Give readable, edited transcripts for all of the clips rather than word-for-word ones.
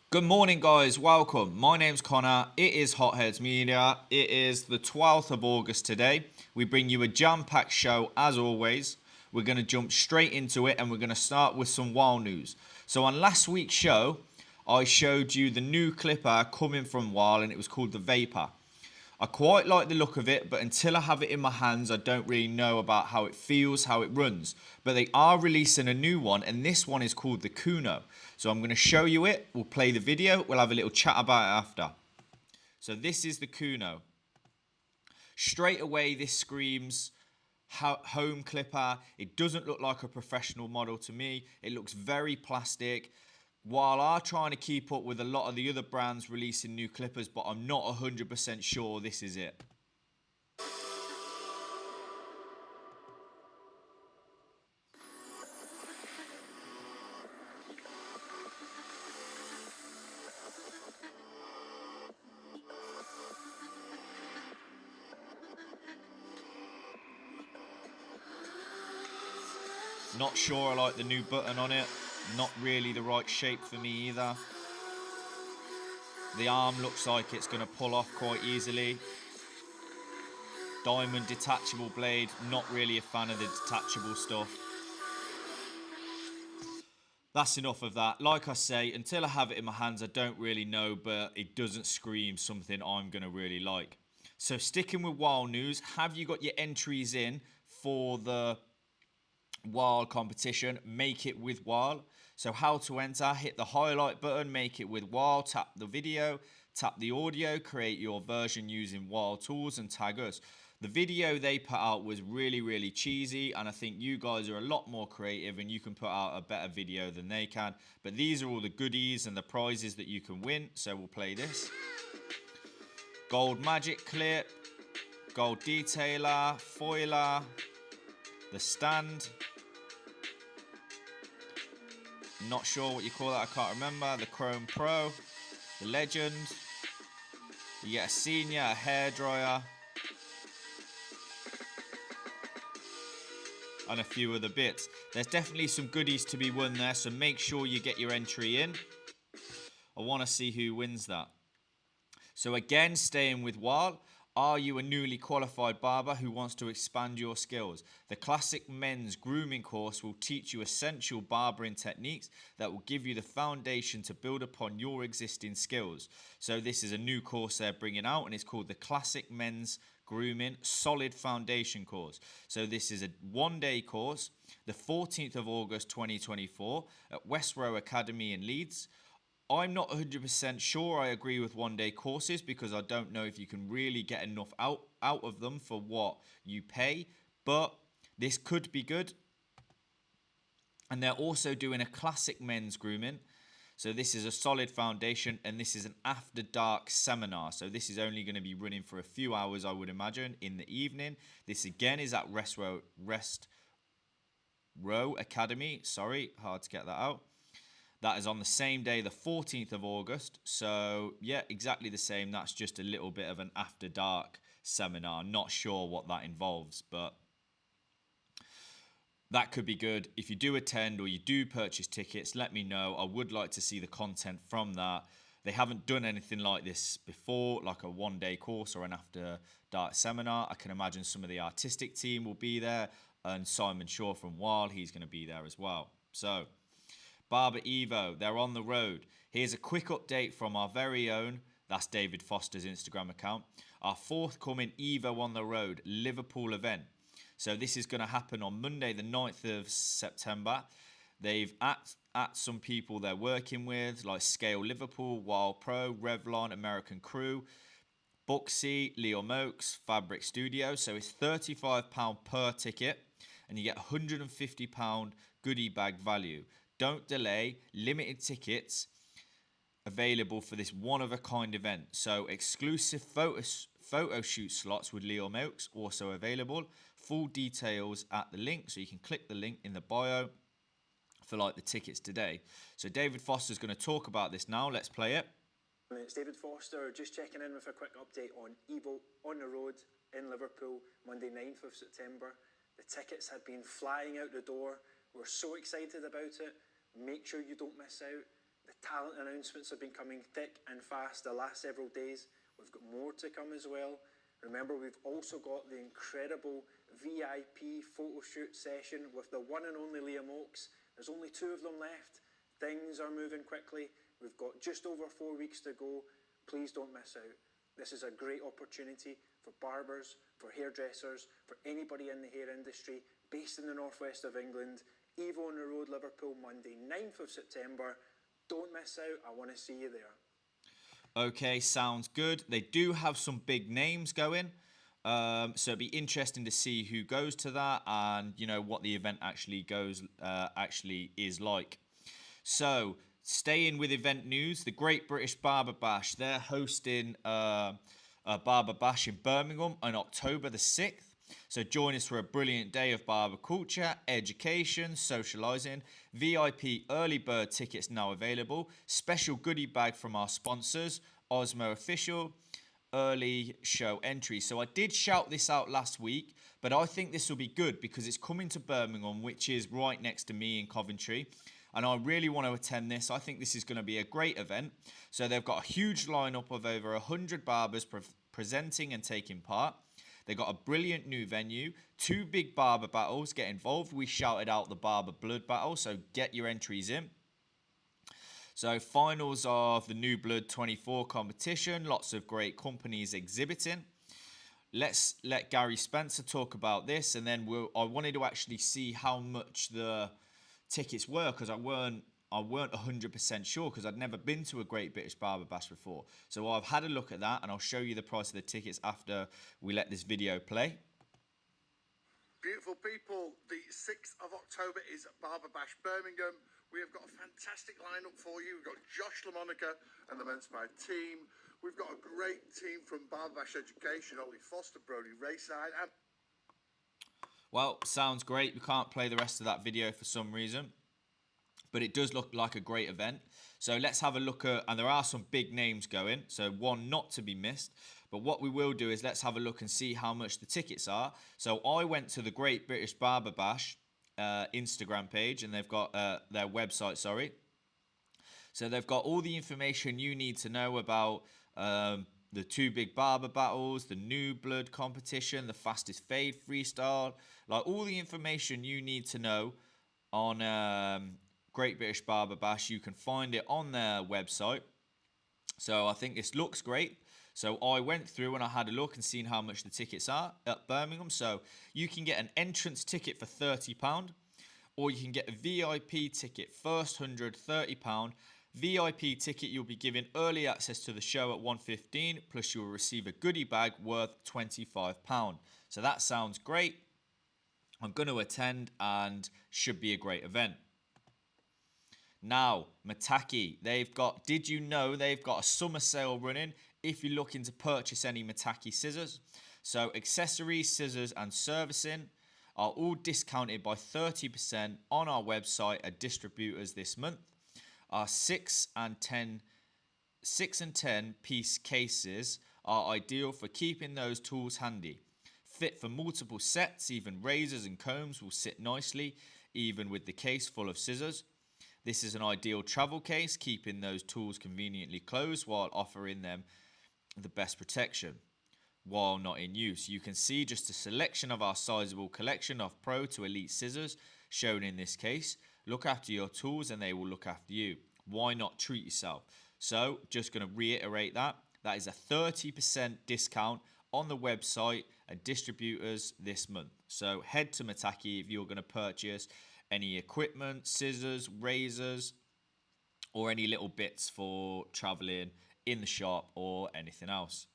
Good morning, guys. Welcome. My name's Connor. It is Hotheads Media. It is the 12th of August today. We bring you a jam-packed show as always. We're going to jump straight into it and we're going to start with some Wahl news. So on last week's show, I showed you the new clipper coming from Wahl and it was called the Vapor. I quite like the look of it, but until I have it in my hands, I don't really know about how it feels, how it runs. But they are releasing a new one, and this one is called the KUNO. So I'm going to show you it. We'll play the video. We'll have a little chat about it after. So this is the KUNO. Straight away, this screams home clipper. It doesn't look like a professional model to me. It looks very plastic. While I'm trying to keep up with a lot of the other brands releasing new clippers, but I'm not 100% sure this is it. Not sure I like the new button on it. Not really the right shape for me either. The arm looks like it's going to pull off quite easily. Diamond detachable blade. Not really a fan of the detachable stuff. That's enough of that. Like I say, until I have it in my hands, I don't really know, but it doesn't scream something I'm going to really like. So sticking with Wahl news, have you got your entries in for the Wahl competition? Make it with Wahl. So how to enter: hit the highlight button, make it with Wahl, tap the video, tap the audio, create your version using Wahl tools and tag us. The video they put out was really cheesy, and I think you guys are a lot more creative and you can put out a better video than they can. But these are all the goodies and the prizes that you can win. So we'll play this. Gold magic clip, gold detailer, foiler, the stand. Not sure what you call that, I can't remember. The Chrome Pro, the Legend. You get a senior, a hairdryer, and a few other bits. There's definitely some goodies to be won there, so make sure you get your entry in. I want to see who wins that. So again, staying with Wahl, are you a newly qualified barber who wants to expand your skills? The classic men's grooming course will teach you essential barbering techniques that will give you the foundation to build upon your existing skills. So this is a new course they're bringing out, and it's called the Classic Men's Grooming Solid Foundation Course. So this is a one-day course, the 14th of August 2024 at West Row Academy in Leeds. I'm not 100% sure I agree with one-day courses because I don't know if you can really get enough out of them for what you pay, but this could be good. And they're also doing a classic men's grooming. So this is a solid foundation, and this is an after dark seminar. So this is only going to be running for a few hours, I would imagine, in the evening. This again is at Rest Row Academy. Sorry, hard to get that out. That is on the same day, the 14th of August. So, yeah, exactly the same. That's just a little bit of an after dark seminar. Not sure what that involves, but that could be good. If you do attend or you do purchase tickets, let me know. I would like to see the content from that. They haven't done anything like this before, like a one-day course or an after dark seminar. I can imagine some of the artistic team will be there, and Simon Shaw from Wahl, he's going to be there as well. So, Barber Evo, they're on the road. Here's a quick update from our very own, that's David Foster's Instagram account, our forthcoming Evo on the road Liverpool event. So this is going to happen on Monday the 9th of September. They've at some people they're working with, like Scale Liverpool, Wild Pro, Revlon, American Crew, Buxy, Leo Mokes, Fabric Studio. So it's £35 per ticket, and you get £150 goodie bag value. Don't delay, limited tickets available for this one-of-a-kind event. So exclusive photo shoot slots with Leo Mokes also available. Full details at the link, so you can click the link in the bio for like the tickets today. So David Foster's going to talk about this now. Let's play it. It's David Foster, just checking in with a quick update on Evo on the road in Liverpool, Monday 9th of September. The tickets had been flying out the door. We're so excited about it. Make sure you don't miss out. The Talent announcements have been coming thick and fast the last several days. We've got more to come as well. Remember, we've also got the incredible VIP photo shoot session with the one and only Liam Oakes. There's only 2 of them left. Things are moving quickly. We've got just over 4 weeks to go. Please don't miss out. This is a great opportunity for barbers, for hairdressers, for anybody in the hair industry based in the northwest of England. Evo on the Road, Liverpool, Monday 9th of September. Don't miss out. I want to see you there. Okay, sounds good. They do have some big names going. So it'd be interesting to see who goes to that and, you know, what the event actually is like. So, staying with event news, the Great British Barber Bash, they're hosting a Barber Bash in Birmingham on October the 6th. So join us for a brilliant day of barber culture, education, socialising, VIP early bird tickets now available, special goodie bag from our sponsors, Osmo Official, early show entry. So I did shout this out last week, but I think this will be good because it's coming to Birmingham, which is right next to me in Coventry. And I really want to attend this. I think this is going to be a great event. So they've got a huge lineup of over 100 barbers presenting and taking part. They got a brilliant new venue, 2 big barber battles. Get involved. We shouted out the Barber Blood Battle, so get your entries in. So finals of the New Blood 24 competition. Lots of great companies exhibiting. Let's let Gary Spencer talk about this, and then I wanted to actually see how much the tickets were because I weren't 100% sure because I'd never been to a Great British Barber Bash before. So I've had a look at that and I'll show you the price of the tickets after we let this video play. Beautiful people, the 6th of October is Barber Bash Birmingham. We have got a fantastic lineup for you. We've got Josh LaMonica and the Menspired team. We've got a great team from Barber Bash Education, Ollie Foster, Brody Rayside. Well, sounds great. We can't play the rest of that video for some reason, but it does look like a great event. So let's have a look at, and there are some big names going, so one not to be missed. But what we will do is let's have a look and see how much the tickets are. So I went to the Great British Barber Bash Instagram page, and they've got their website, sorry. So they've got all the information you need to know about the 2 big barber battles, the New Blood competition, the fastest fade freestyle, like all the information you need to know on Great British Barber Bash. You can find it on their website. So I think this looks great. So I went through and I had a look and seen how much the tickets are at Birmingham. So you can get an entrance ticket for £30, or you can get a VIP ticket, first 100, £30. VIP ticket, you'll be given early access to the show at 1:15, plus you'll receive a goodie bag worth £25. So that sounds great. I'm going to attend and should be a great event. Now, Mattaki, did you know they've got a summer sale running if you're looking to purchase any Mattaki scissors? So accessories, scissors and servicing are all discounted by 30% on our website at distributors this month. Our 6 and 10 piece cases are ideal for keeping those tools handy. Fit for multiple sets, even razors and combs will sit nicely, even with the case full of scissors. This is an ideal travel case, keeping those tools conveniently closed while offering them the best protection while not in use. You can see just a selection of our sizable collection of pro to elite scissors shown in this case. Look after your tools and they will look after you. Why not treat yourself? So just going to reiterate that is a 30% discount on the website at distributors this month. So head to Mattaki if you're going to purchase any equipment, scissors, razors, or any little bits for traveling in the shop or anything else.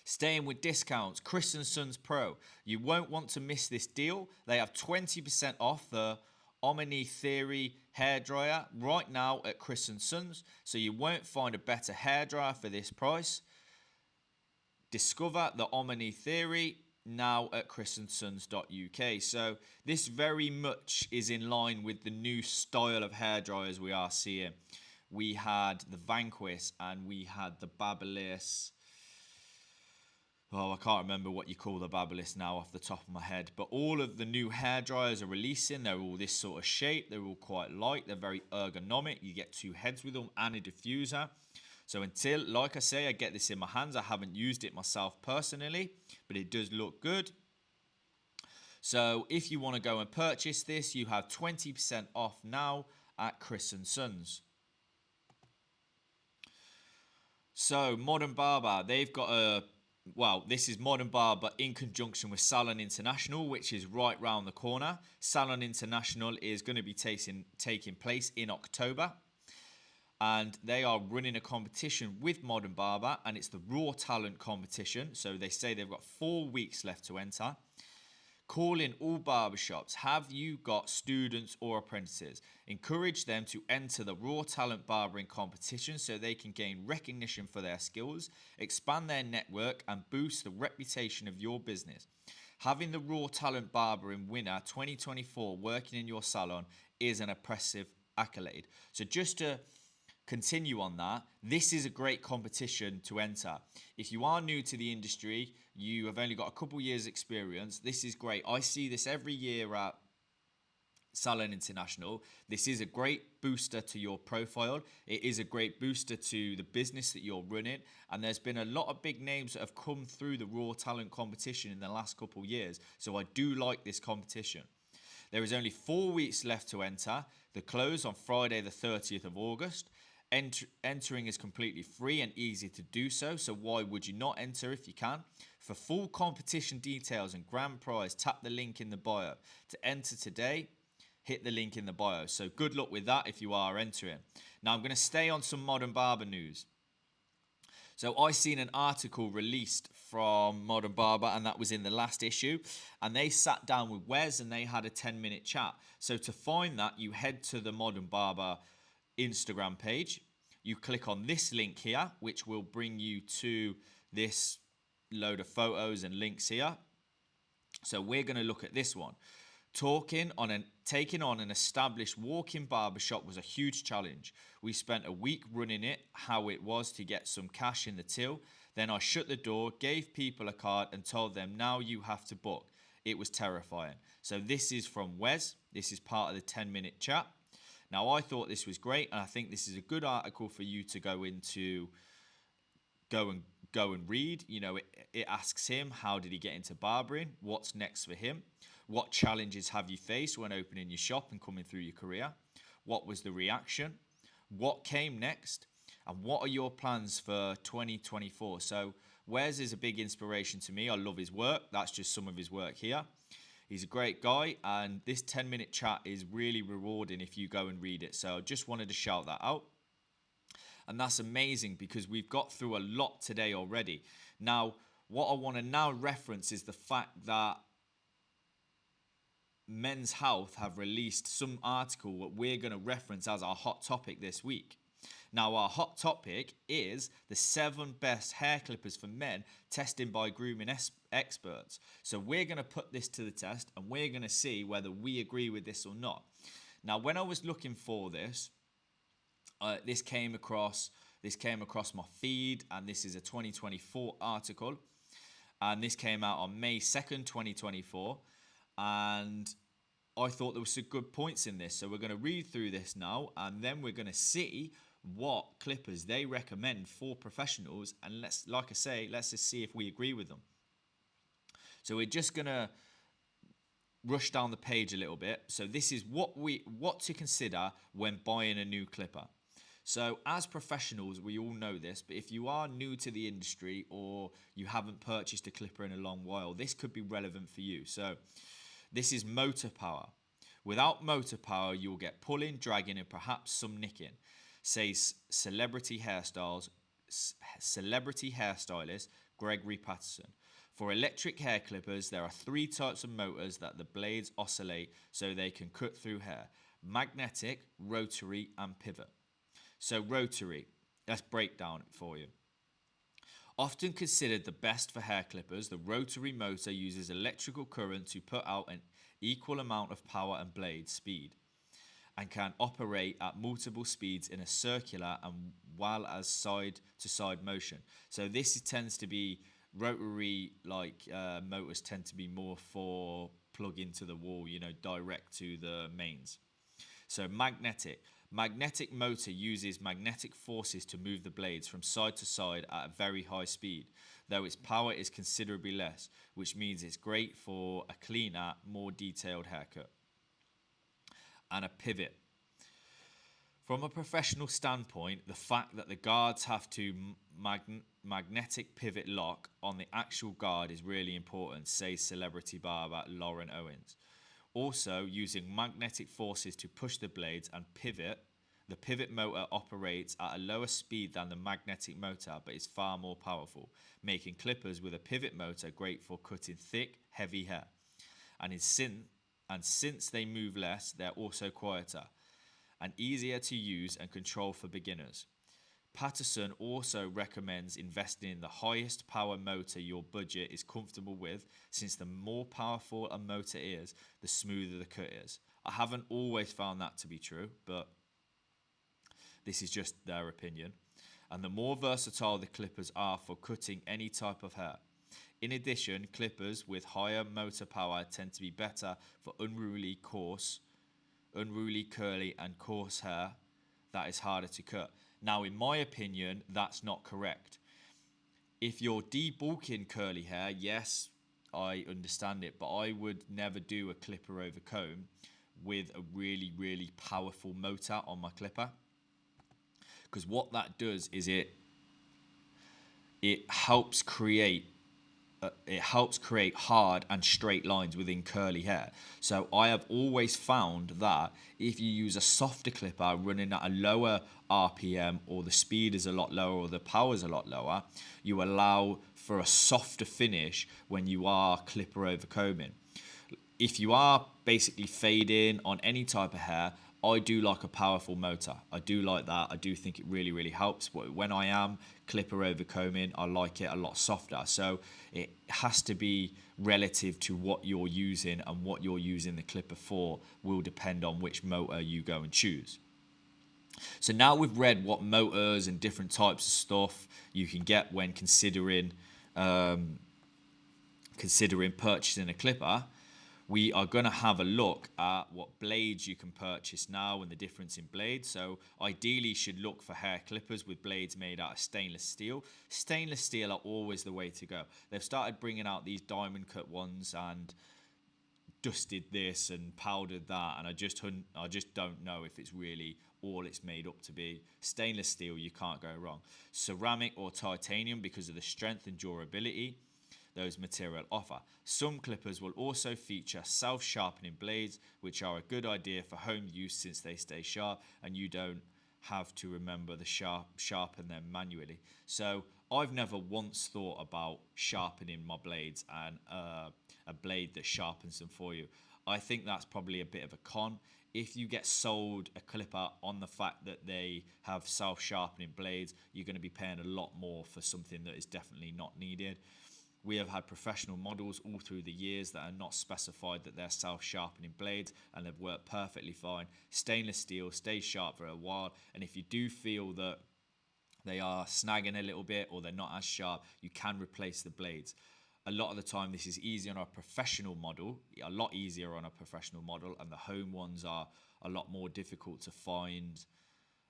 Staying with discounts, Chris & Sons Pro. You won't want to miss this deal. They have 20% off the OMNITHEROY hairdryer right now at Chris & Sons. So you won't find a better hairdryer for this price. Discover the OMNITHEROY now at chrisandsons.uk. So this very much is in line with the new style of hairdryers we are seeing. We had the Vanquish and we had the Babyliss. I can't remember what you call the Babyliss now off the top of my head, but all of the new hair dryers are releasing. They're all this sort of shape. They're all quite light. They're very ergonomic. You get 2 heads with them and a diffuser. So until, like I say, I get this in my hands, I haven't used it myself personally, but it does look good. So if you want to go and purchase this, you have 20% off now at Chris & Sons. So Modern Barber, they've got a... Well, this is Modern Barber in conjunction with Salon International, which is right round the corner. Salon International is going to be taking place in October. And they are running a competition with Modern Barber, and it's the Raw Talent competition. So they say they've got 4 weeks left to enter. Call in all barbershops. Have you got students or apprentices? Encourage them to enter the Raw Talent Barbering competition so they can gain recognition for their skills, expand their network, and boost the reputation of your business. Having the Raw Talent Barbering winner 2024 working in your salon is an impressive accolade. So just to continue on that, this is a great competition to enter. If you are new to the industry, you have only got a couple years experience, this is great. I see this every year at Salon International. This is a great booster to your profile. It is a great booster to the business that you're running, and there's been a lot of big names that have come through the Raw Talent competition in the last couple years, so I do like this competition. There is only 4 weeks left to enter. The close on Friday the 30th of August. Entering is completely free and easy to do so why would you not enter if you can? For full competition details and grand prize, tap the link in the bio. To enter today, hit the link in the bio. So good luck with that if you are entering. Now I'm going to stay on some Modern Barber news. So I seen an article released from Modern Barber, and that was in the last issue, and they sat down with Wes and they had a 10-minute chat. So to find that, you head to the Modern Barber Instagram page. You click on this link here, which will bring you to this load of photos and links here. So we're going to look at this one. Taking on an established walk-in barbershop was a huge challenge. We spent a week running it, how it was to get some cash in the till. Then I shut the door, gave people a card and told them, now you have to book. It was terrifying. So this is from Wes. This is part of the 10-minute chat. Now, I thought this was great, and I think this is a good article for you to go and read. You know, it asks him, how did he get into barbering? What's next for him? What challenges have you faced when opening your shop and coming through your career? What was the reaction? What came next? And what are your plans for 2024? So Wes is a big inspiration to me. I love his work. That's just some of his work here. He's a great guy, and this 10-minute chat is really rewarding if you go and read it. So I just wanted to shout that out. And that's amazing because we've got through a lot today already. Now, what I want to now reference is the fact that Men's Health have released some article that we're going to reference as our hot topic this week. Now, our hot topic is the 7 best hair clippers for men tested by grooming experts. So we're going to put this to the test and we're going to see whether we agree with this or not. Now, when I was looking for this, this came across my feed, and this is a 2024 article. And this came out on May 2nd, 2024. And I thought there were some good points in this. So we're going to read through this now, and then we're going to see what clippers they recommend for professionals, and let's just see if we agree with them. So we're just gonna rush down the page a little bit. So this is what to consider when buying a new clipper. So as professionals, we all know this, but if you are new to the industry or you haven't purchased a clipper in a long while, this could be relevant for you. So this is motor power. Without motor power, you'll get pulling, dragging, and perhaps some nicking. Says celebrity hairstylist Gregory Patterson. For electric hair clippers, there are 3 types of motors that the blades oscillate so they can cut through hair: magnetic, rotary, and pivot. So rotary, let's break down it for you. Often considered the best for hair clippers, the rotary motor uses electrical current to put out an equal amount of power and blade speed, and can operate at multiple speeds in a circular and well as side-to-side motion. So this tends to be Rotary motors tend to be more for plug into the wall, direct to the mains. So magnetic motor uses magnetic forces to move the blades from side to side at a very high speed, though its power is considerably less, which means it's great for a cleaner, more detailed haircut. And a pivot. From a professional standpoint, the fact that the guards have to magnetic pivot lock on the actual guard is really important, says celebrity barber Lauren Owens. Also, using magnetic forces to push the blades and pivot, the pivot motor operates at a lower speed than the magnetic motor, but is far more powerful, making clippers with a pivot motor great for cutting thick, heavy hair. And since they move less, they're also quieter and easier to use and control for beginners. Patterson also recommends investing in the highest power motor your budget is comfortable with, since the more powerful a motor is, the smoother the cut is. I haven't always found that to be true, but this is just their opinion. And the more versatile the clippers are for cutting any type of hair. In addition, clippers with higher motor power tend to be better for unruly, curly and coarse hair that is harder to cut. Now, in my opinion, that's not correct. If you're debulking curly hair, yes, I understand it, but I would never do a clipper over comb with a really, really powerful motor on my clipper. Because what that does is it helps create hard and straight lines within curly hair. So I have always found that if you use a softer clipper running at a lower RPM, or the speed is a lot lower, or the power is a lot lower, you allow for a softer finish when you are clipper over combing. If you are basically fading on any type of hair, I do like a powerful motor. I do like that. I do think it really, really helps. But when I am clipper over combing, I like it a lot softer. So it has to be relative to what you're using, and what you're using the clipper for will depend on which motor you go and choose. So now we've read what motors and different types of stuff you can get when considering purchasing a clipper. We are going to have a look at what blades you can purchase now and the difference in blades. So ideally you should look for hair clippers with blades made out of stainless steel. Stainless steel are always the way to go. They've started bringing out these diamond cut ones and dusted this and powdered that, and I just don't know if it's really all it's made up to be. Stainless steel, you can't go wrong. Ceramic or titanium, because of the strength and durability those materials offer. Some clippers will also feature self-sharpening blades, which are a good idea for home use since they stay sharp and you don't have to remember to sharpen them manually. So I've never once thought about sharpening my blades and a blade that sharpens them for you. I think that's probably a bit of a con. If you get sold a clipper on the fact that they have self-sharpening blades, you're going to be paying a lot more for something that is definitely not needed. We have had professional models all through the years that are not specified that they're self-sharpening blades, and they've worked perfectly fine. Stainless steel stays sharp for a while, and if you do feel that they are snagging a little bit or they're not as sharp, you can replace the blades. A lot of the time this is easy on a professional model, a lot easier on a professional model, and the home ones are a lot more difficult to find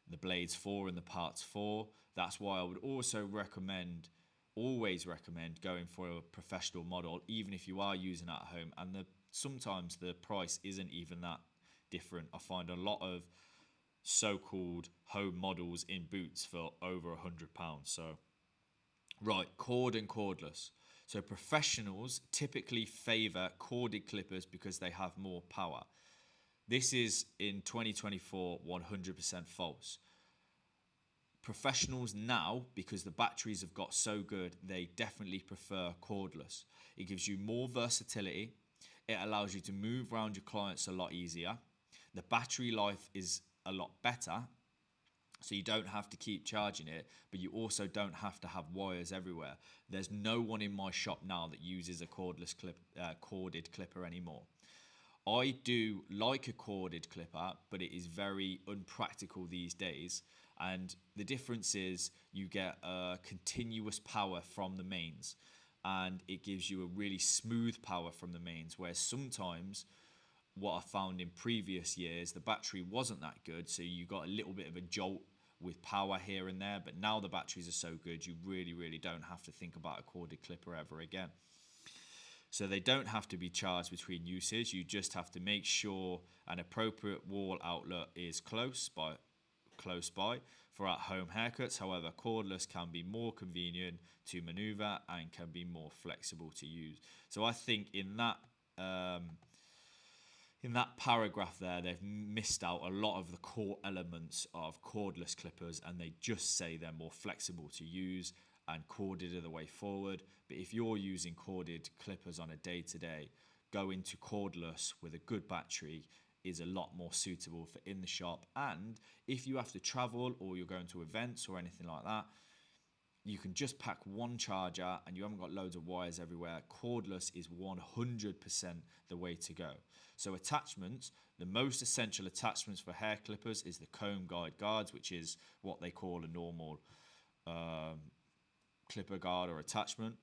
the blades for and the parts for. That's why I would also always recommend going for a professional model, even if you are using it at home, and sometimes the price isn't even that different. I find a lot of so-called home models in Boots for over £100. So right, cord and cordless. So professionals typically favor corded clippers because they have more power. This is in 2024 100% false. Professionals now, because the batteries have got so good, they definitely prefer cordless. It gives you more versatility. It allows you to move around your clients a lot easier. The battery life is a lot better, so you don't have to keep charging it, but you also don't have to have wires everywhere. There's no one in my shop now that uses a cordless corded clipper anymore. I do like a corded clipper, but it is very unpractical these days. And the difference is you get continuous power from the mains. and it gives you a really smooth power from the mains, whereas sometimes what I found in previous years, the battery wasn't that good, so you got a little bit of a jolt with power here and there. But now the batteries are so good, you really don't have to think about a corded clipper ever again. So they don't have to be charged between uses. You just have to make sure an appropriate wall outlet is close by for at-home haircuts. However, cordless can be more convenient to maneuver and can be more flexible to use. So I think in that paragraph there, they've missed out a lot of the core elements of cordless clippers, and they just say they're more flexible to use and corded are the way forward. But if you're using corded clippers on a day-to-day, going to cordless with a good battery is a lot more suitable for in the shop. And if you have to travel or you're going to events or anything like that, you can just pack one charger and you haven't got loads of wires everywhere. Cordless is 100% the way to go. So attachments, the most essential attachments for hair clippers is the comb guide guards, which is what they call a normal clipper guard or attachment,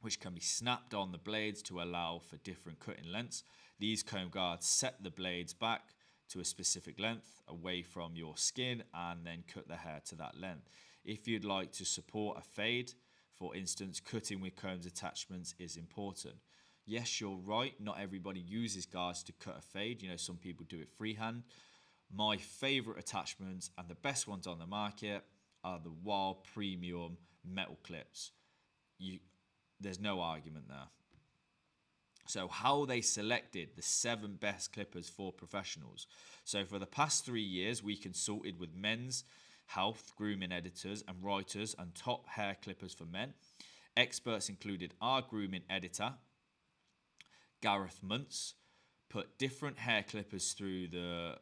which can be snapped on the blades to allow for different cutting lengths. These comb guards set the blades back to a specific length away from your skin and then cut the hair to that length. If you'd like to support a fade, for instance, cutting with combs attachments is important. Yes, you're right, not everybody uses guards to cut a fade. You know, some people do it freehand. My favorite attachments and the best ones on the market are the Wahl premium metal clips. There's no argument there. So how they selected the 7 best clippers for professionals. So for the past 3 years, we consulted with men's health, grooming editors and writers and top hair clippers for men. Experts included our grooming editor, Gareth Muntz, put different hair clippers through the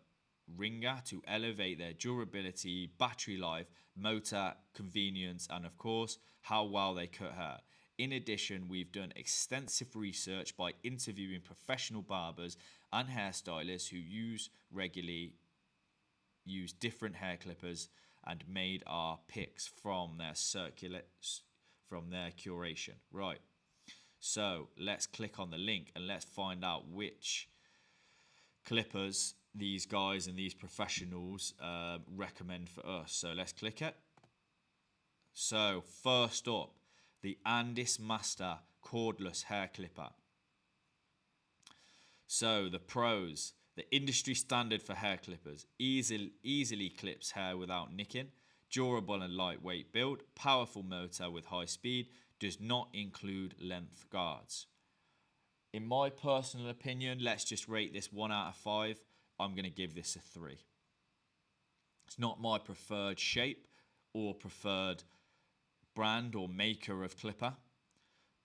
ringer to elevate their durability, battery life, motor, convenience, and of course, how well they cut hair. In addition, we've done extensive research by interviewing professional barbers and hairstylists who regularly use different hair clippers and made our picks from their curation. Right. So let's click on the link and let's find out which clippers these guys and these professionals recommend for us. So let's click it. So first up, the Andis Master cordless hair clipper. So the pros: the industry standard for hair clippers, easily clips hair without nicking, durable and lightweight build, powerful motor with high speed, does not include length guards. In my personal opinion, let's just rate this 1 out of 5. I'm going to give this a 3. It's not my preferred shape or preferred brand or maker of clipper,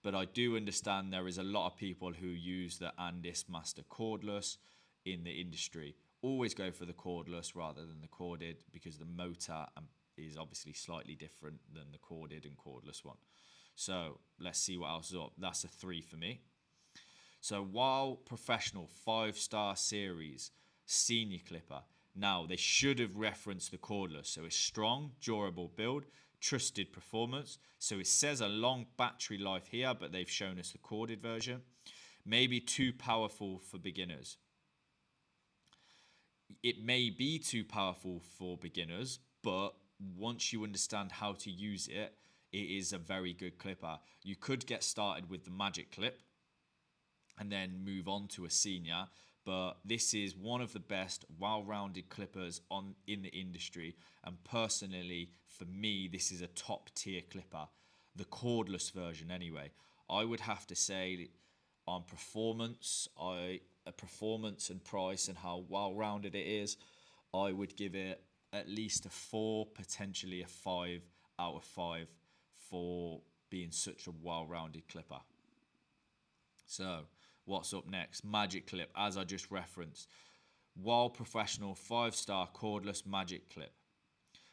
but I do understand there is a lot of people who use the Andis Master cordless in the industry. Always go for the cordless rather than the corded because the motor is obviously slightly different than the corded and cordless one. So let's see what else is up. That's a 3 for me. So Wahl Professional 5-star series senior clipper. Now they should have referenced the cordless. So it's strong, durable build, trusted performance. So it says a long battery life here, but they've shown us the corded version. Maybe too powerful for beginners. It may be too powerful for beginners, but once you understand how to use it, it is a very good clipper. You could get started with the Magic Clip and then move on to a senior, but this is one of the best well-rounded clippers in the industry, and personally for me this is a top tier clipper, the cordless version anyway. I would have to say on performance and price and how well-rounded it is, I would give it at least a 4, potentially a 5 out of 5 for being such a well-rounded clipper. So what's up next? Magic Clip, as I just referenced. Wahl Professional 5-star cordless Magic Clip.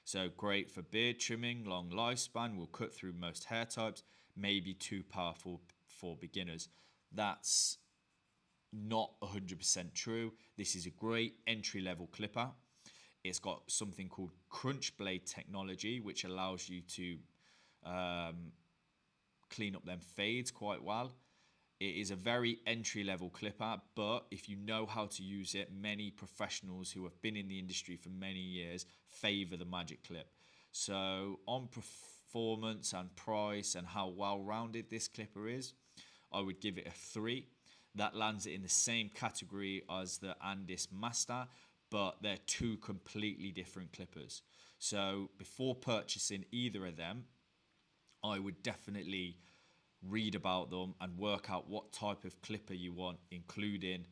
So great for beard trimming, long lifespan, will cut through most hair types, may be too powerful for beginners. That's not 100% true. This is a great entry-level clipper. It's got something called crunch blade technology, which allows you to clean up them fades quite well. It is a very entry-level clipper, but if you know how to use it, many professionals who have been in the industry for many years favour the Magic Clip. So on performance and price and how well-rounded this clipper is, I would give it a 3. That lands it in the same category as the Andis Master, but they're two completely different clippers. So before purchasing either of them, I would definitely read about them and work out what type of clipper you want, including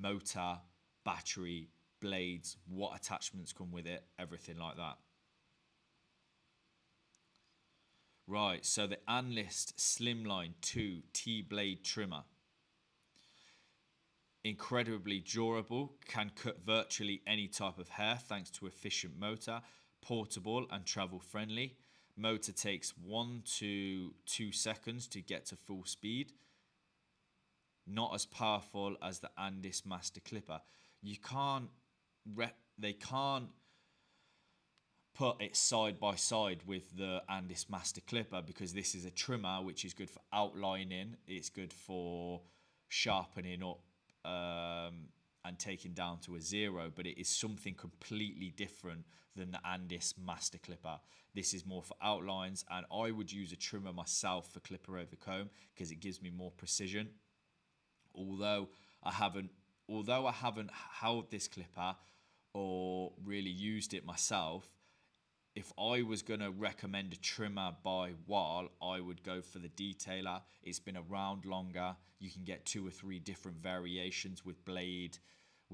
motor, battery, blades, what attachments come with it, everything like that. Right, so the Anlist Slimline 2 T-Blade Trimmer. Incredibly durable, can cut virtually any type of hair thanks to efficient motor, portable and travel friendly. Motor takes 1 to 2 seconds to get to full speed. Not as powerful as the Andis Master Clipper. They can't put it side by side with the Andis Master Clipper because this is a trimmer which is good for outlining. It's good for sharpening up and taking down to a 0, but it is something completely different than the Andis Master Clipper. This is more for outlines, and I would use a trimmer myself for clipper over comb because it gives me more precision. Although I haven't held this clipper or really used it myself, if I was going to recommend a trimmer by Wahl, I would go for the Detailer. It's been around longer. You can get 2 or 3 different variations with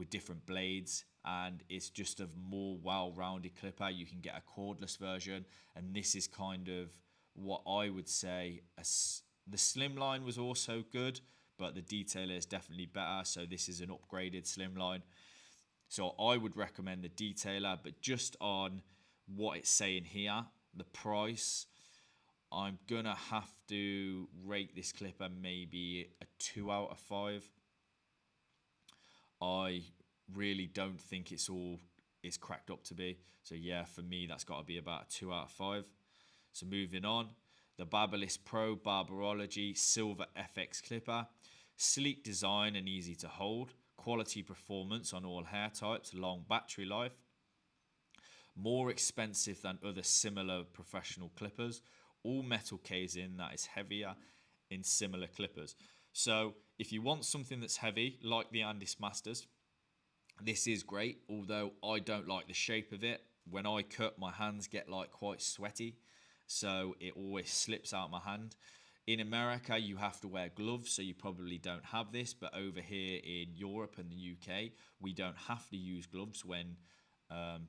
different blades, and it's just a more well-rounded clipper. You can get a cordless version, and this is kind of what I would say. The Slimline was also good, but the Detailer is definitely better, so this is an upgraded Slimline. So I would recommend the Detailer, but just on what it's saying here, the price, I'm gonna have to rate this clipper maybe a 2 out of 5. I really don't think it's cracked up to be. So yeah, for me, that's got to be about a 2 out of 5. So moving on, the Barberless Pro Barberology Silver FX Clipper. Sleek design and easy to hold. Quality performance on all hair types. Long battery life. More expensive than other similar professional clippers. All metal casing that is heavier in similar clippers. So if you want something that's heavy, like the Andis Masters, this is great, although I don't like the shape of it. When I cut, my hands get like quite sweaty, so it always slips out my hand. In America, you have to wear gloves, so you probably don't have this, but over here in Europe and the UK, we don't have to use gloves when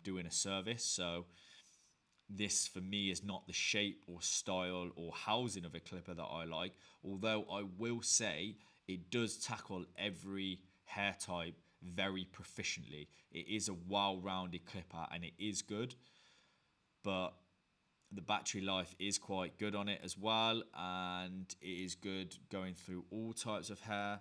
doing a service. So this for me is not the shape or style or housing of a clipper that I like, although I will say it does tackle every hair type very proficiently. It is a well-rounded clipper and it is good, but the battery life is quite good on it as well, and it is good going through all types of hair,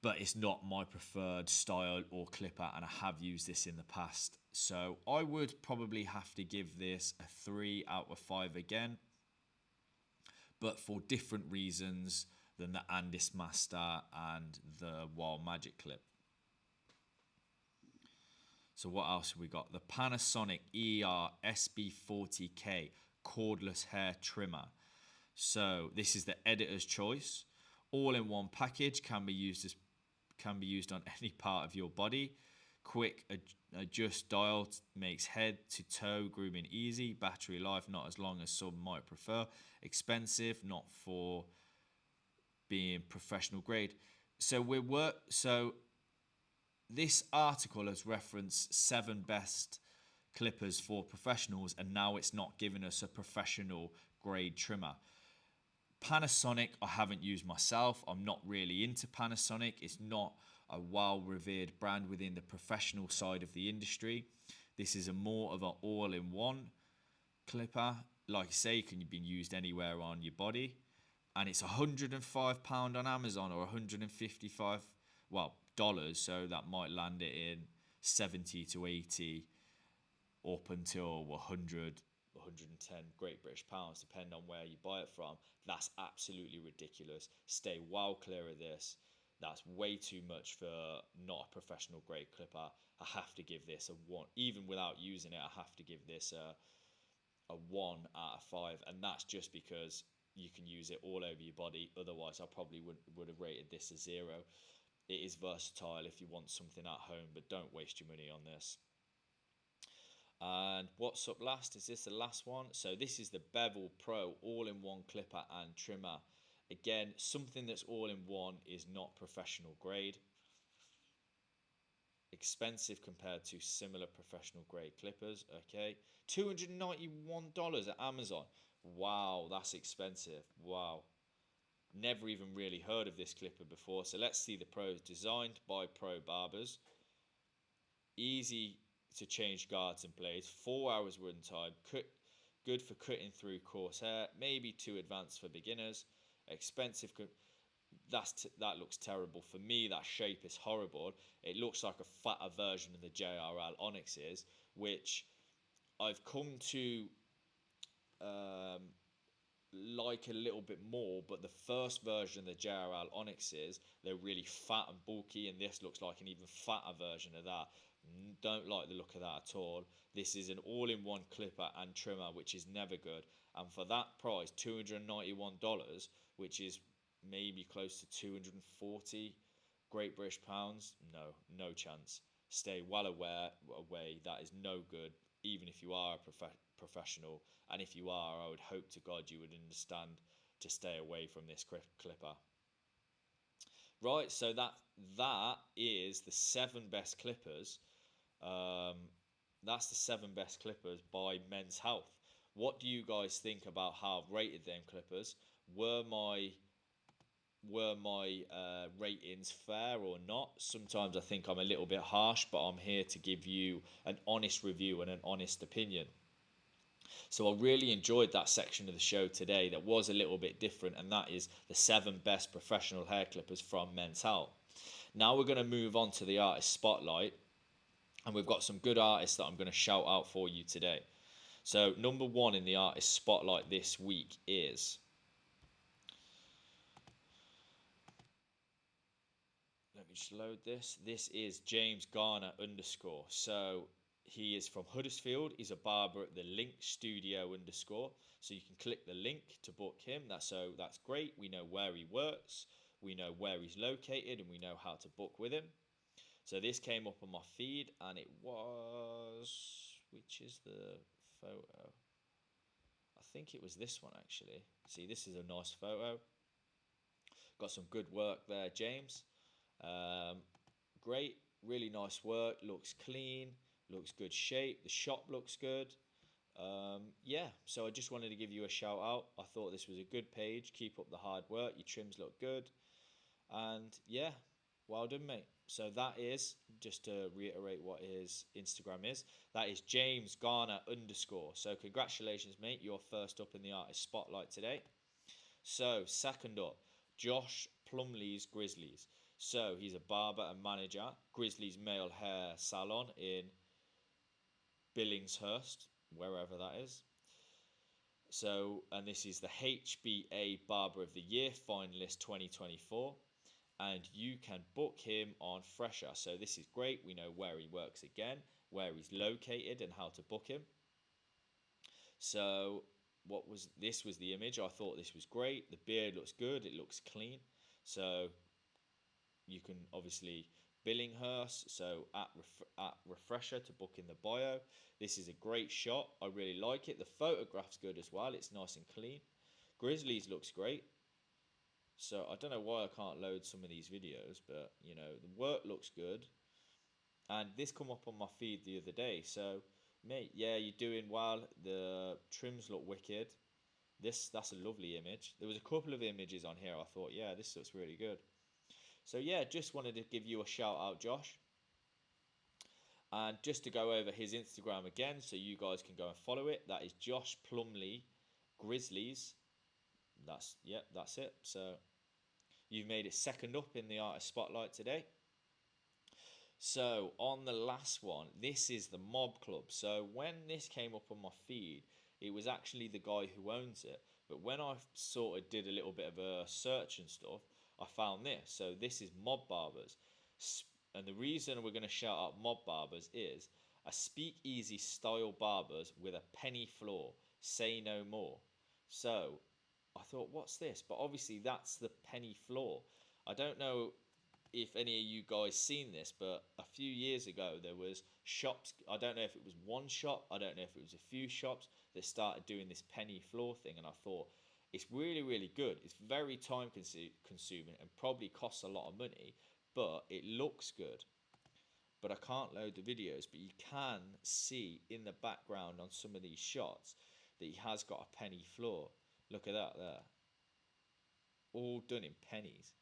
but it's not my preferred style or clipper, and I have used this in the past. So I would probably have to give this a 3 out of 5 again, but for different reasons than the Andis Master and the Wahl Magic Clip. So what else have we got? The Panasonic ER SB40K Cordless Hair Trimmer. So this is the editor's choice. All in one package, can be used on any part of your body. Quick adjust dial makes head to toe grooming easy. Battery life not as long as some might prefer. Expensive, not for being professional grade. So this article has referenced 7 best clippers for professionals, and now it's not giving us a professional grade trimmer. Panasonic I haven't used myself. I'm not really into Panasonic. It's not a well-revered brand within the professional side of the industry. This is more of an all-in-one clipper. Like I say, it can be used anywhere on your body. And it's £105 on Amazon, or $155 dollars, so that might land it in 70 to 80 up until 100 110 Great British pounds, depending on where you buy it from. That's absolutely ridiculous. Stay well clear of this. That's way too much for not a professional grade clipper. I have to give this a 1. Even without using it, I have to give this a 1 out of 5. And that's just because you can use it all over your body. Otherwise, I probably would have rated this a 0. It is versatile if you want something at home, but don't waste your money on this. And what's up last? Is this the last one? So this is the Bevel Pro all-in-one clipper and trimmer. Again, something that's all-in-one is not professional grade. Expensive compared to similar professional grade clippers. Okay, $291 at Amazon. Wow, that's expensive. Wow. Never even really heard of this clipper before. So let's see the pros. Designed by pro barbers. Easy to change guards and blades. 4 hours run time. Good for cutting through coarse hair. Maybe too advanced for beginners. Expensive. That looks terrible. For me, that shape is horrible. It looks like a fatter version of the JRL Onyxes, which I've come to like a little bit more, but the first version of the JRL Onyxes, they're really fat and bulky, and this looks like an even fatter version of that. Don't like the look of that at all. This is an all-in-one clipper and trimmer, which is never good. And for that price, $291, which is maybe close to 240 Great British pounds, no chance. Stay well away. That is no good, even if you are a professional. And if you are, I would hope to God you would understand to stay away from this clipper. Right, so that is the 7 best clippers. That's the 7 best clippers by Men's Health. What do you guys think about how I've rated them clippers? Were my ratings fair or not? Sometimes I think I'm a little bit harsh, but I'm here to give you an honest review and an honest opinion. So I really enjoyed that section of the show today that was a little bit different, and that is the 7 best professional hair clippers from Men's Health. Now we're going to move on to the artist spotlight, and we've got some good artists that I'm going to shout out for you today. So number 1 in the artist spotlight this week is... Let me just load this. This is James Garner _. So he is from Huddersfield. He's a barber at the Link Studio _. So you can click the link to book him. That's great. We know where he works. We know where he's located, and we know how to book with him. So this came up on my feed, and it was... Which is the photo? I think it was this one, actually. See, this is a nice photo. Got some good work there, James. Great, really nice work. Looks clean, looks good shape. The shop looks good. Yeah, so I just wanted to give you a shout out. I thought this was a good page. Keep up the hard work. Your trims look good. And yeah, well done, mate. So that is, just to reiterate what his Instagram is, that is James Garner _. So congratulations, mate. You're first up in the artist spotlight today. So second up, Josh Plumley's Grizzlies. So he's a barber and manager, Grizzlies Male Hair Salon in Billingshurst, wherever that is. So, and this is the HBA Barber of the Year finalist 2024. And you can book him on Fresher. So this is great. We know where he works again, where he's located, and how to book him. So this was the image. I thought this was great. The beard looks good. It looks clean. So you can obviously Billinghurst, so at Refresher to book in the bio. This is a great shot. I really like it. The photograph's good as well. It's nice and clean. Grizzlies looks great. So I don't know why I can't load some of these videos, but you know, the work looks good. And this come up on my feed the other day. So mate, yeah, you're doing well. The trims look wicked. That's a lovely image. There was a couple of images on here I thought, yeah, this looks really good. So yeah, just wanted to give you a shout out, Josh. And just to go over his Instagram again, so you guys can go and follow it. That is Josh Plumley Grizzlies. That's it. So you've made it second up in the artist spotlight today. So on the last one, this is the Mob Club. So when this came up on my feed, it was actually the guy who owns it. But when I sort of did a little bit of a search and stuff, I found this. So this is Mob Barbers. And the reason we're going to shout out Mob Barbers is a speakeasy style barbers with a penny floor. Say no more. So I thought, what's this? But obviously that's the penny floor. I don't know if any of you guys seen this, but a few years ago there was shops. I don't know if it was one shop, I don't know if it was a few shops that started doing this penny floor thing, and I thought it's really, really good. It's very time consuming and probably costs a lot of money, but it looks good. But I can't load the videos, but you can see in the background on some of these shots that he has got a penny floor. Look at that there. All done in pennies.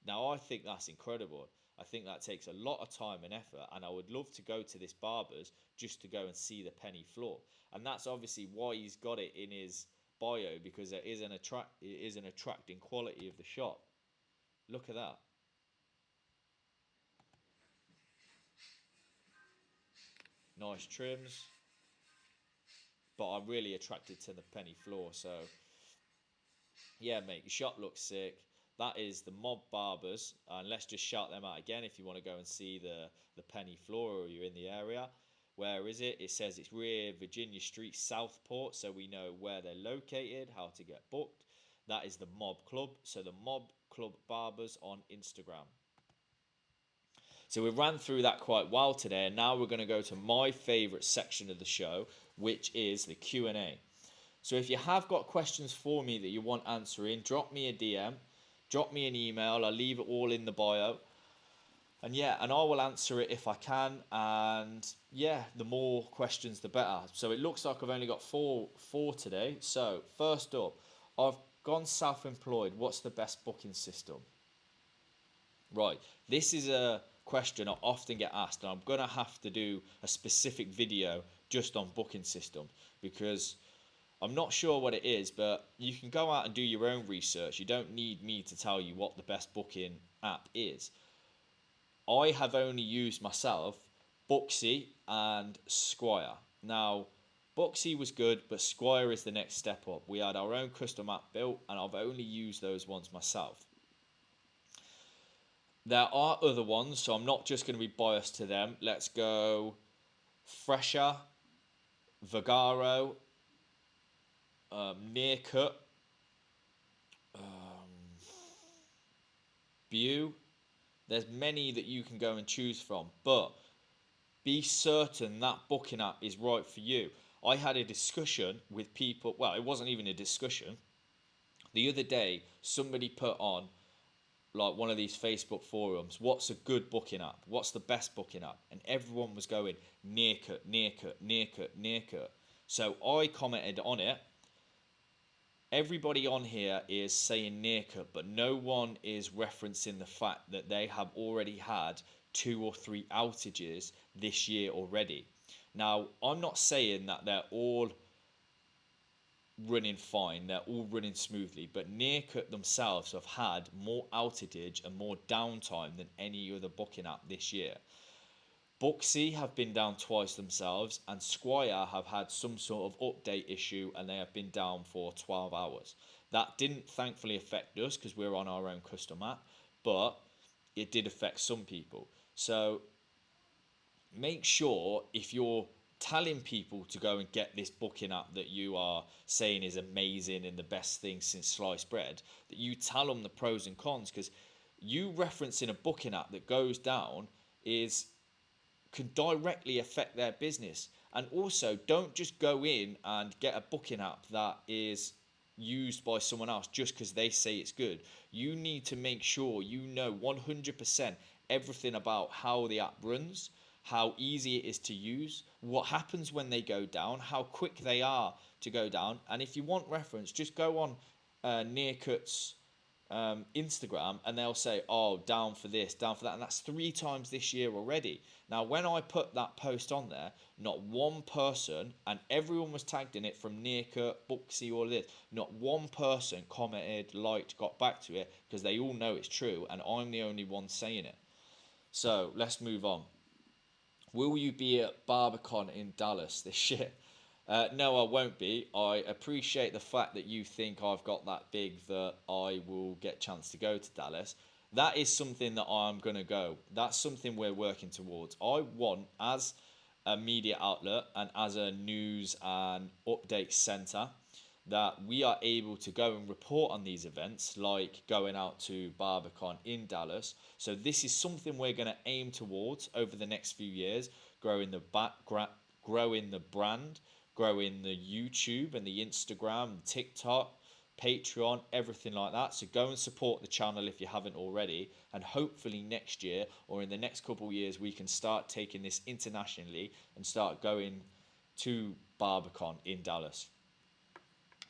Now, I think that's incredible. I think that takes a lot of time and effort, and I would love to go to this barber's just to go and see the penny floor. And that's obviously why he's got it in his bio, because it is an attracting quality of the shop. Look at that. Nice trims. But I'm really attracted to the penny floor, so yeah, mate, your shop looks sick. That is the Mob Barbers, and let's just shout them out again if you want to go and see the penny floor or you're in the area. Where is it? It says it's rear Virginia Street, Southport, so we know where they're located, how to get booked. That is the Mob Club, so the Mob Club Barbers on Instagram. So we ran through that quite well today, and now we're going to go to my favourite section of the show, which is the Q&A. So if you have got questions for me that you want answering, drop me a DM, drop me an email. I'll leave it all in the bio. And yeah, and I will answer it if I can. And yeah, the more questions, the better. So it looks like I've only got four today. So first up, I've gone self-employed. What's the best booking system? Right, this is a question I often get asked, and I'm going to have to do a specific video just on booking systems, because I'm not sure what it is, but you can go out and do your own research. You don't need me to tell you what the best booking app is. I have only used myself Booksy and Squire. Now, Booksy was good, but Squire is the next step up. We had our own custom app built, and I've only used those ones myself. There are other ones, so I'm not just going to be biased to them. Let's go Fresher, Vagaro, Nearcut, View. There's many that you can go and choose from, but be certain that booking app is right for you. I had a discussion with people. Well, it wasn't even a discussion. The other day, somebody put on like one of these Facebook forums, what's a good booking app? What's the best booking app? And everyone was going Nearcut, Nearcut, Nearcut, Nearcut. So I commented on it. Everybody on here is saying Nearcut, but no one is referencing the fact that they have already had 2 or 3 outages this year already. Now, I'm not saying that they're all running fine, they're all running smoothly, but Nearcut themselves have had more outage and more downtime than any other booking app this year. Booksy have been down twice themselves, and Squire have had some sort of update issue and they have been down for 12 hours. That didn't thankfully affect us because we're on our own custom app, but it did affect some people. So make sure if you're telling people to go and get this booking app that you are saying is amazing and the best thing since sliced bread, that you tell them the pros and cons, because you referencing a booking app that goes down can directly affect their business. And also, don't just go in and get a booking app that is used by someone else just because they say it's good. You need to make sure you know 100% everything about how the app runs, how easy it is to use, what happens when they go down, how quick they are to go down. And if you want reference, just go on Nearcut's Instagram and they'll say, oh, down for this, down for that. And that's 3 times this year already. Now, when I put that post on there, not one person, and everyone was tagged in it from Nearcut, Booksy, all of this, not one person commented, liked, got back to it, because they all know it's true and I'm the only one saying it. So let's move on. Will you be at BarberCon in Dallas this year? No, I won't be. I appreciate the fact that you think I've got that big that I will get a chance to go to Dallas. That is something that I'm going to go. That's something we're working towards. I want, as a media outlet and as a news and update centre, that we are able to go and report on these events, like going out to BarberCon in Dallas. So this is something we're going to aim towards over the next few years, growing the growing the brand, growing the YouTube and the Instagram, TikTok, Patreon, everything like that. So go and support the channel if you haven't already, and hopefully next year or in the next couple of years we can start taking this internationally and start going to BarberCon in Dallas.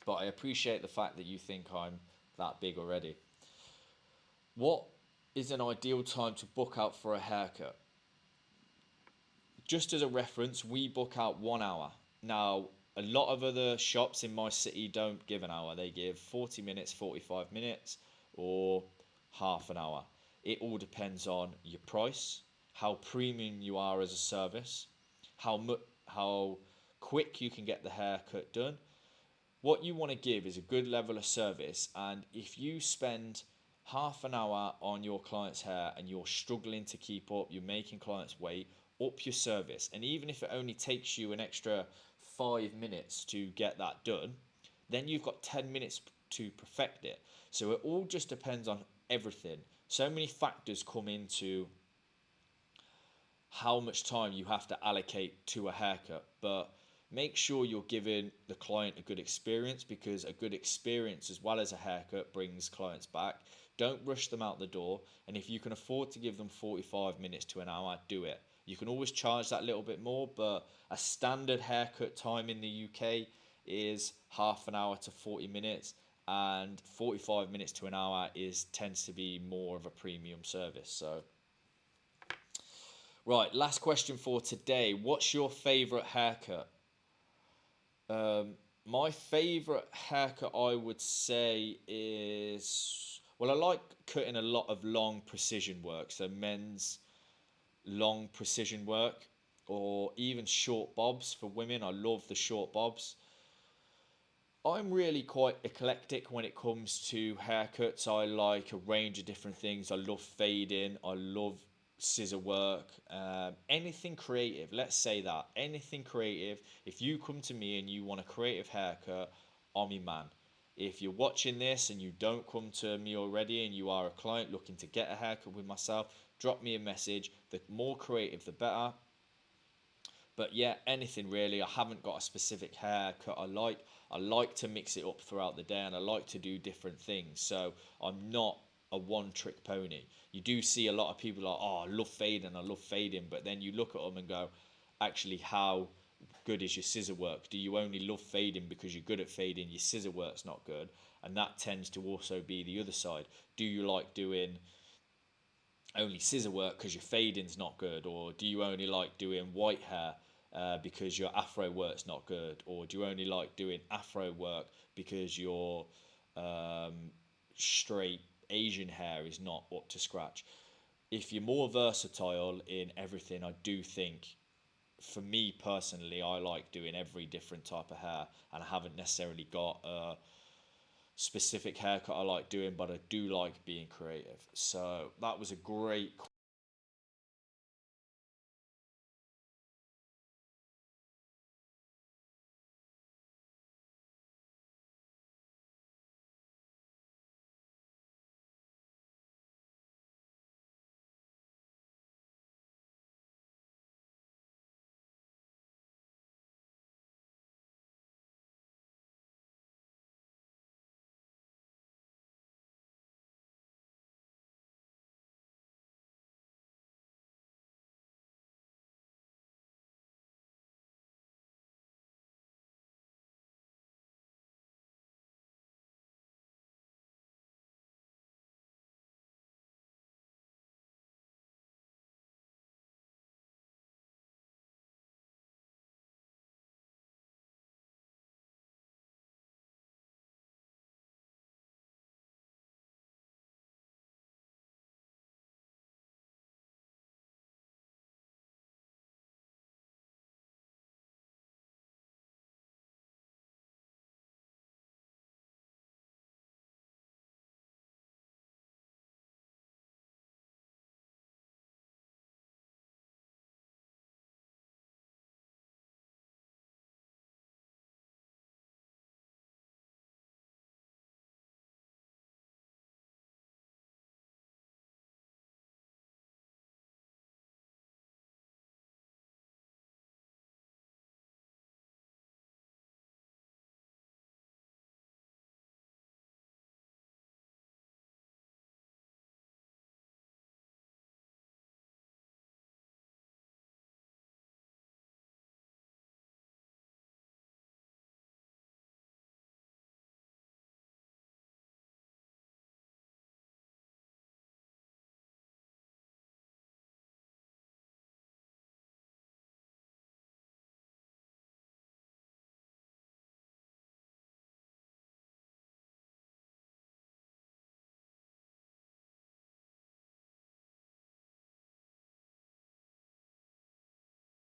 But I appreciate the fact that you think I'm that big already. What is an ideal time to book out for a haircut? Just as a reference, we book out 1 hour. Now, a lot of other shops in my city don't give an hour. They give 40 minutes, 45 minutes, or half an hour. It all depends on your price, how premium you are as a service, how quick you can get the haircut done. What you want to give is a good level of service, and if you spend half an hour on your client's hair and you're struggling to keep up, you're making clients wait, up your service. And even if it only takes you an extra 5 minutes to get that done, then you've got 10 minutes to perfect it. So it all just depends on everything. So many factors come into how much time you have to allocate to a haircut, but make sure you're giving the client a good experience, because a good experience as well as a haircut brings clients back. Don't rush them out the door, and if you can afford to give them 45 minutes to an hour, do it. You can always charge that little bit more, but a standard haircut time in the UK is half an hour to 40 minutes, and 45 minutes to an hour tends to be more of a premium service. So right, last question for today. What's your favourite haircut? My favourite haircut, I would say, is... Well, I like cutting a lot of long precision work. So men's long precision work, or even short bobs for women. I love the short bobs. I'm really quite eclectic when it comes to haircuts. I like a range of different things. I love fading. I love scissor work. Anything creative. Let's say that. Anything creative. If you come to me and you want a creative haircut, I'm your man. If you're watching this and you don't come to me already and you are a client looking to get a haircut with myself, drop me a message. The more creative, the better. But yeah, anything really. I haven't got a specific haircut I like. I like to mix it up throughout the day, and I like to do different things. So I'm not a one-trick pony. You do see a lot of people like, oh, I love fading. But then you look at them and go, actually, how good is your scissor work? Do you only love fading because you're good at fading? Your scissor work's not good. And that tends to also be the other side. Do you like doing only scissor work because your fading's not good? Or do you only like doing white hair because your afro work's not good? Or do you only like doing afro work because your straight Asian hair is not up to scratch? If you're more versatile in everything, I do think, for me personally, I like doing every different type of hair, and I haven't necessarily got a specific haircut I like doing, but I do like being creative. So that was a great